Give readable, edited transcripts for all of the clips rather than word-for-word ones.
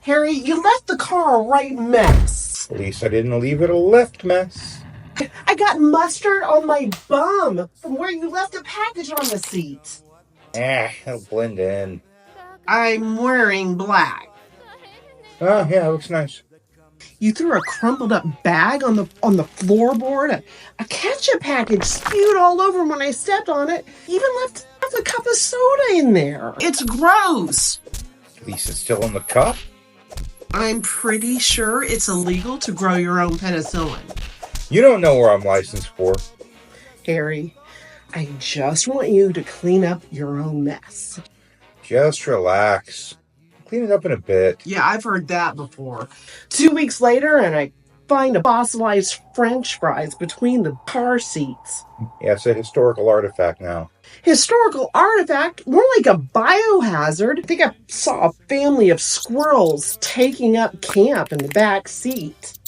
Harry, you left the car a right mess. At least I didn't leave it a left mess. I got mustard on my bum from where you left a package on the seat. It'll blend in. I'm wearing black. Oh, yeah, it looks nice. You threw a crumpled up bag on the floorboard. A ketchup package spewed all over when I stepped on it. You even left a cup of soda in there. It's gross. At least it's still in the cup. I'm pretty sure it's illegal to grow your own penicillin. You don't know where I'm licensed for. Harry, I just want you to clean up your own mess. Just relax. Clean it up in a bit. Yeah, I've heard that before. 2 weeks later, and I find a fossilized French fries between the car seats. Yeah, it's a historical artifact now. Historical artifact? More like a biohazard. I think I saw a family of squirrels taking up camp in the back seat.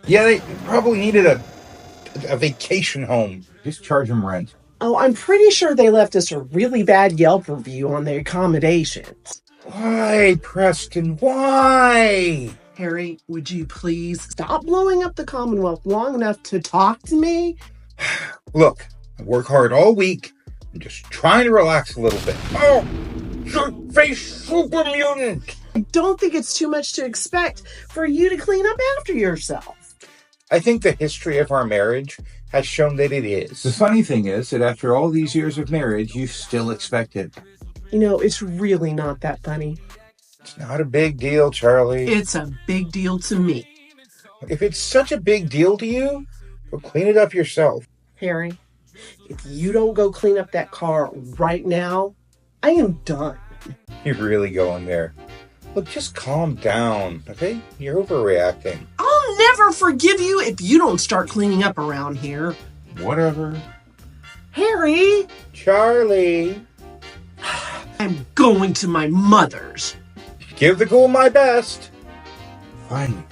Yeah, they probably needed a vacation home. Just charge them rent. Oh, I'm pretty sure they left us a really bad Yelp review on the accommodations. Why, Preston? Why? Harry, would you please stop blowing up the Commonwealth long enough to talk to me? Look, I work hard all week. I'm just trying to relax a little bit. Oh, shirt-faced super mutant! I don't think it's too much to expect for you to clean up after yourself. I think the history of our marriage has shown that it is. The funny thing is that after all these years of marriage, you still expect it. You know, it's really not that funny. It's not a big deal, Charlie. It's a big deal to me. If it's such a big deal to you, go clean it up yourself. Harry, if you don't go clean up that car right now, I am done. You're really going there. Look, just calm down, okay? You're overreacting. I'll never forgive you if you don't start cleaning up around here. Whatever. Harry! Charlie! I'm going to my mother's. Give the ghoul my best. Fine.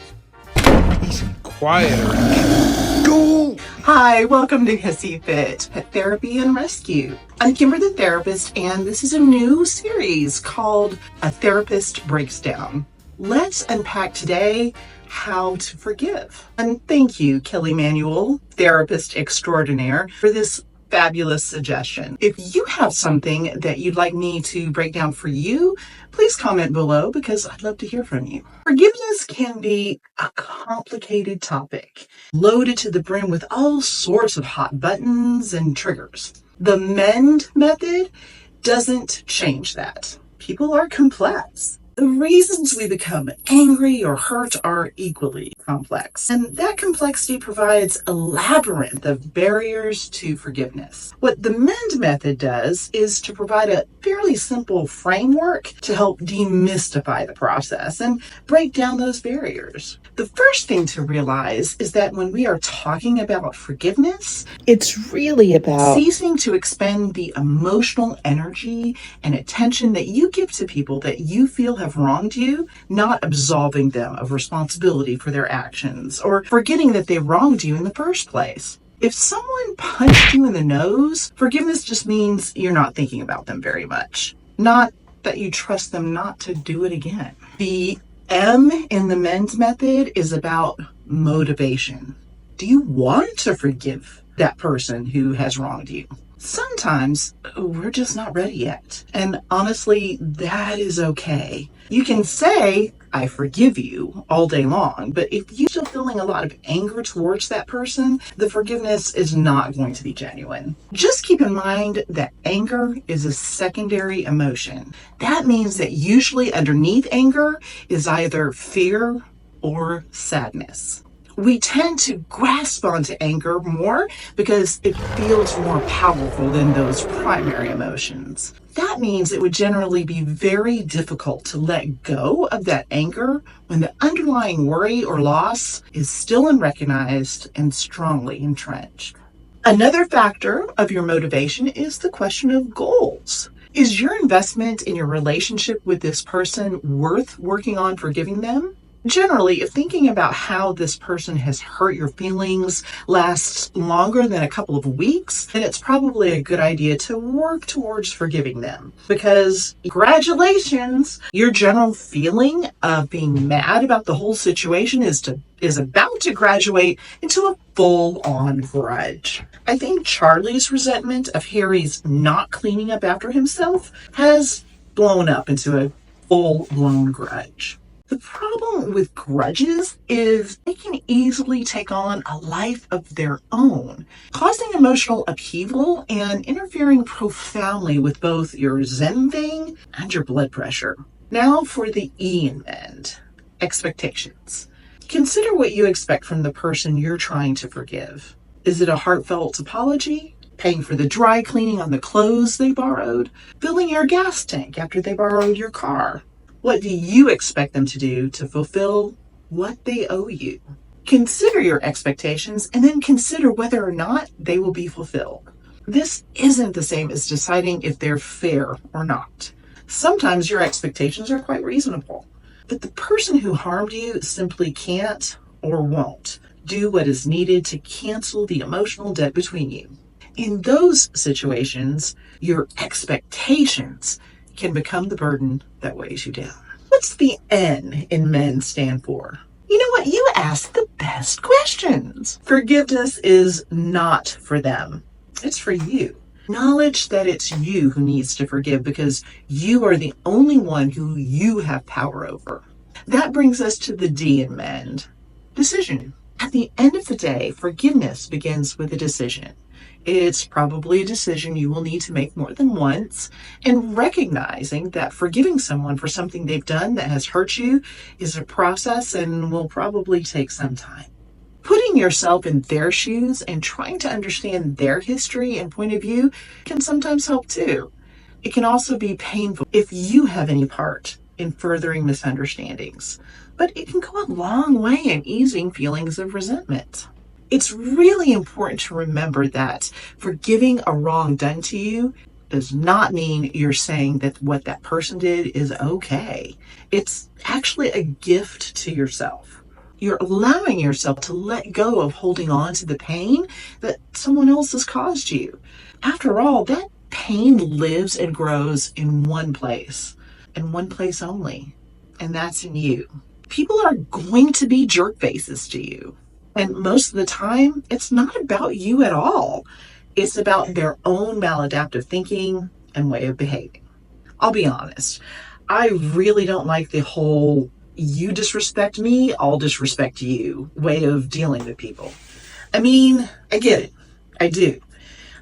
Peace and quiet around. Ghoul! Hi, welcome to Hissy Fit, Pet Therapy and Rescue. I'm Kimber the Therapist, and this is a new series called A Therapist Breaks Down. Let's unpack today how to forgive. And thank you, Kelly Manuel, therapist extraordinaire, for this fabulous suggestion. If you have something that you'd like me to break down for you, please comment below because I'd love to hear from you. Forgiveness can be a complicated topic, loaded to the brim with all sorts of hot buttons and triggers. The MEND method doesn't change that. People are complex. The reasons we become angry or hurt are equally complex, and that complexity provides a labyrinth of barriers to forgiveness. What the MEND method does is to provide a fairly simple framework to help demystify the process and break down those barriers. The first thing to realize is that when we are talking about forgiveness, it's really about ceasing to expend the emotional energy and attention that you give to people that you feel have wronged you, not absolving them of responsibility for their actions or forgetting that they wronged you in the first place. If someone punched you in the nose, forgiveness just means you're not thinking about them very much, not that you trust them not to do it again. The M in the MEND method is about motivation. Do you want to forgive that person who has wronged you? Sometimes we're just not ready yet. And honestly, that is okay. You can say, I forgive you all day long, but if you're still feeling a lot of anger towards that person, the forgiveness is not going to be genuine. Just keep in mind that anger is a secondary emotion. That means that usually underneath anger is either fear or sadness. We tend to grasp onto anger more because it feels more powerful than those primary emotions. That means it would generally be very difficult to let go of that anger when the underlying worry or loss is still unrecognized and strongly entrenched. Another factor of your motivation is the question of goals. Is your investment in your relationship with this person worth working on forgiving them? Generally, if thinking about how this person has hurt your feelings lasts longer than a couple of weeks, then it's probably a good idea to work towards forgiving them. Because, congratulations, your general feeling of being mad about the whole situation is about to graduate into a full-on grudge. I think Charlie's resentment of Harry's not cleaning up after himself has blown up into a full-blown grudge. The problem with grudges is they can easily take on a life of their own, causing emotional upheaval and interfering profoundly with both your Zen thing and your blood pressure. Now for the E in mend. Expectations. Consider what you expect from the person you're trying to forgive. Is it a heartfelt apology? Paying for the dry cleaning on the clothes they borrowed? Filling your gas tank after they borrowed your car? What do you expect them to do to fulfill what they owe you? Consider your expectations and then consider whether or not they will be fulfilled. This isn't the same as deciding if they're fair or not. Sometimes your expectations are quite reasonable, but the person who harmed you simply can't or won't do what is needed to cancel the emotional debt between you. In those situations, your expectations can become the burden that weighs you down. What's the N in men stand for? You know what? You ask the best questions. Forgiveness is not for them. It's for you. Acknowledge that it's you who needs to forgive because you are the only one who you have power over. That brings us to the D in mend. Decision. At the end of the day, forgiveness begins with a decision. It's probably a decision you will need to make more than once, and recognizing that forgiving someone for something they've done that has hurt you is a process and will probably take some time. Putting yourself in their shoes and trying to understand their history and point of view can sometimes help too. It can also be painful if you have any part in furthering misunderstandings, but it can go a long way in easing feelings of resentment. It's really important to remember that forgiving a wrong done to you does not mean you're saying that what that person did is okay. It's actually a gift to yourself. You're allowing yourself to let go of holding on to the pain that someone else has caused you. After all, that pain lives and grows in one place, and one place only, and that's in you. People are going to be jerk faces to you. And most of the time, it's not about you at all. It's about their own maladaptive thinking and way of behaving. I'll be honest. I really don't like the whole you disrespect me, I'll disrespect you way of dealing with people. I mean, I get it. I do.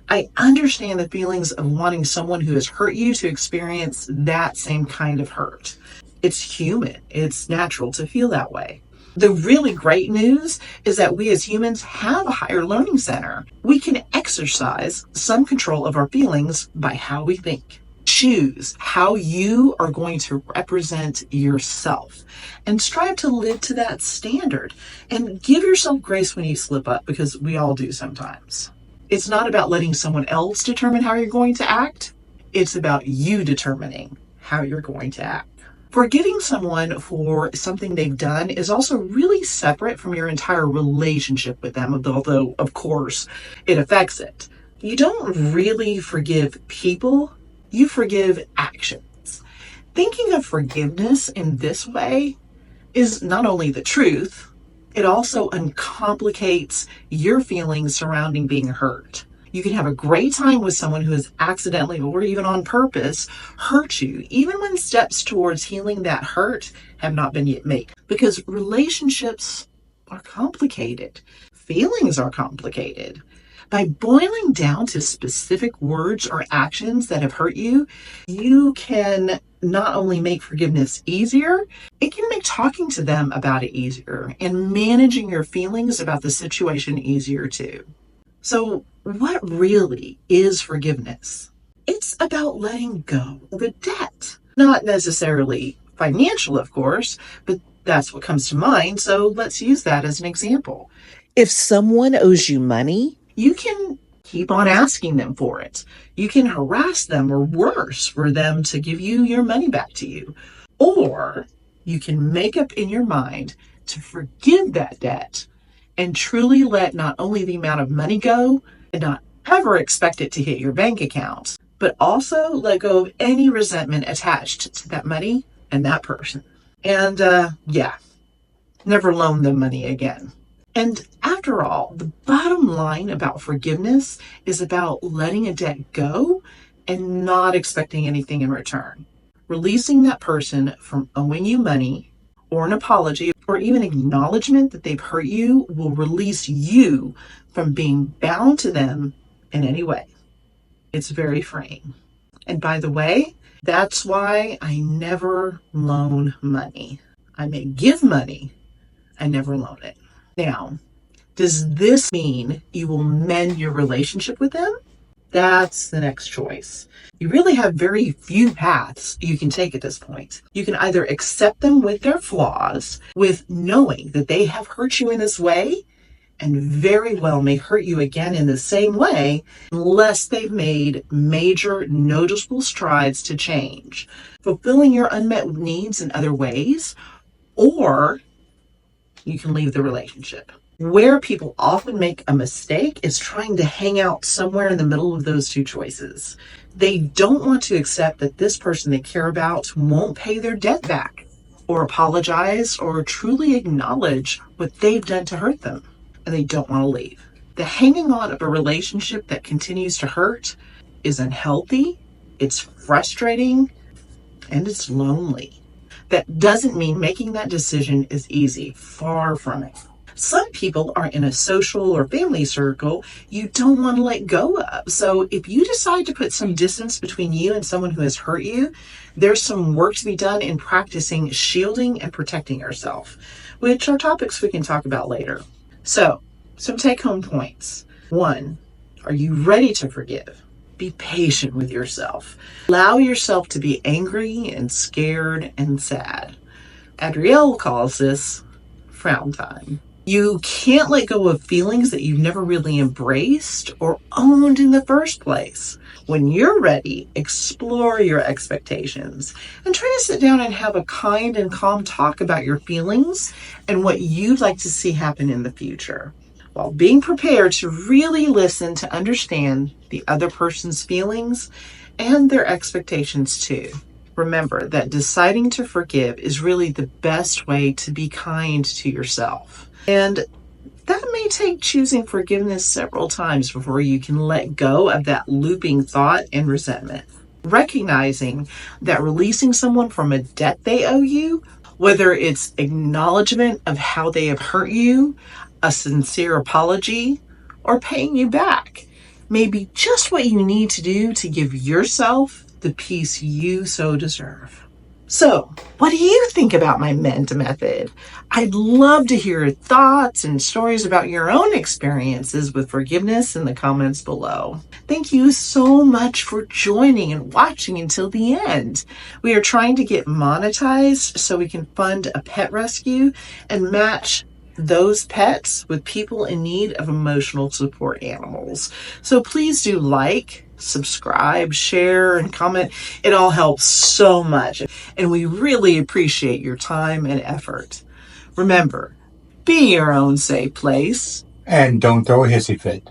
I understand the feelings of wanting someone who has hurt you to experience that same kind of hurt. It's human. It's natural to feel that way. The really great news is that we as humans have a higher learning center. We can exercise some control of our feelings by how we think. Choose how you are going to represent yourself and strive to live to that standard and give yourself grace when you slip up, because we all do sometimes. It's not about letting someone else determine how you're going to act. It's about you determining how you're going to act. Forgiving someone for something they've done is also really separate from your entire relationship with them, although, of course, it affects it. You don't really forgive people, you forgive actions. Thinking of forgiveness in this way is not only the truth, it also uncomplicates your feelings surrounding being hurt. You can have a great time with someone who has accidentally or even on purpose hurt you, even when steps towards healing that hurt have not been yet made. Because relationships are complicated. Feelings are complicated. By boiling down to specific words or actions that have hurt you, you can not only make forgiveness easier, it can make talking to them about it easier and managing your feelings about the situation easier too. So what really is forgiveness? It's about letting go of a debt. Not necessarily financial, of course, but that's what comes to mind. So let's use that as an example. If someone owes you money, you can keep on asking them for it. You can harass them, or worse, for them to give you your money back to you. Or you can make up in your mind to forgive that debt and truly let not only the amount of money go and not ever expect it to hit your bank account, but also let go of any resentment attached to that money and that person. And never loan them money again. And after all, the bottom line about forgiveness is about letting a debt go and not expecting anything in return. Releasing that person from owing you money or an apology or even acknowledgement that they've hurt you will release you from being bound to them in any way. It's very freeing. And by the way, that's why I never loan money. I may give money, I never loan it. Now, does this mean you will mend your relationship with them? That's the next choice. You really have very few paths you can take at this point. You can either accept them with their flaws, with knowing that they have hurt you in this way, and very well may hurt you again in the same way, unless they've made major noticeable strides to change, fulfilling your unmet needs in other ways, or you can leave the relationship. Where people often make a mistake is trying to hang out somewhere in the middle of those two choices. They don't want to accept that this person they care about won't pay their debt back, or apologize, or truly acknowledge what they've done to hurt them, and they don't want to leave. The hanging on of a relationship that continues to hurt is unhealthy, it's frustrating, and it's lonely. That doesn't mean making that decision is easy. Far from it. Some people are in a social or family circle you don't want to let go of. So if you decide to put some distance between you and someone who has hurt you, there's some work to be done in practicing shielding and protecting yourself, which are topics we can talk about later. So, some take-home points. 1, are you ready to forgive? Be patient with yourself. Allow yourself to be angry and scared and sad. Adrielle calls this frown time. You can't let go of feelings that you've never really embraced or owned in the first place. When you're ready, explore your expectations and try to sit down and have a kind and calm talk about your feelings and what you'd like to see happen in the future, while being prepared to really listen to understand the other person's feelings and their expectations too. Remember that deciding to forgive is really the best way to be kind to yourself. And that may take choosing forgiveness several times before you can let go of that looping thought and resentment. Recognizing that releasing someone from a debt they owe you, whether it's acknowledgement of how they have hurt you, a sincere apology, or paying you back, may be just what you need to do to give yourself the peace you so deserve. So, what do you think about my MEND method? I'd love to hear your thoughts and stories about your own experiences with forgiveness in the comments below. Thank you so much for joining and watching until the end. We are trying to get monetized so we can fund a pet rescue and match those pets with people in need of emotional support animals. So please do like, subscribe, share, and comment. It all helps so much, and we really appreciate your time and effort. Remember, be your own safe place. And don't throw a hissy fit.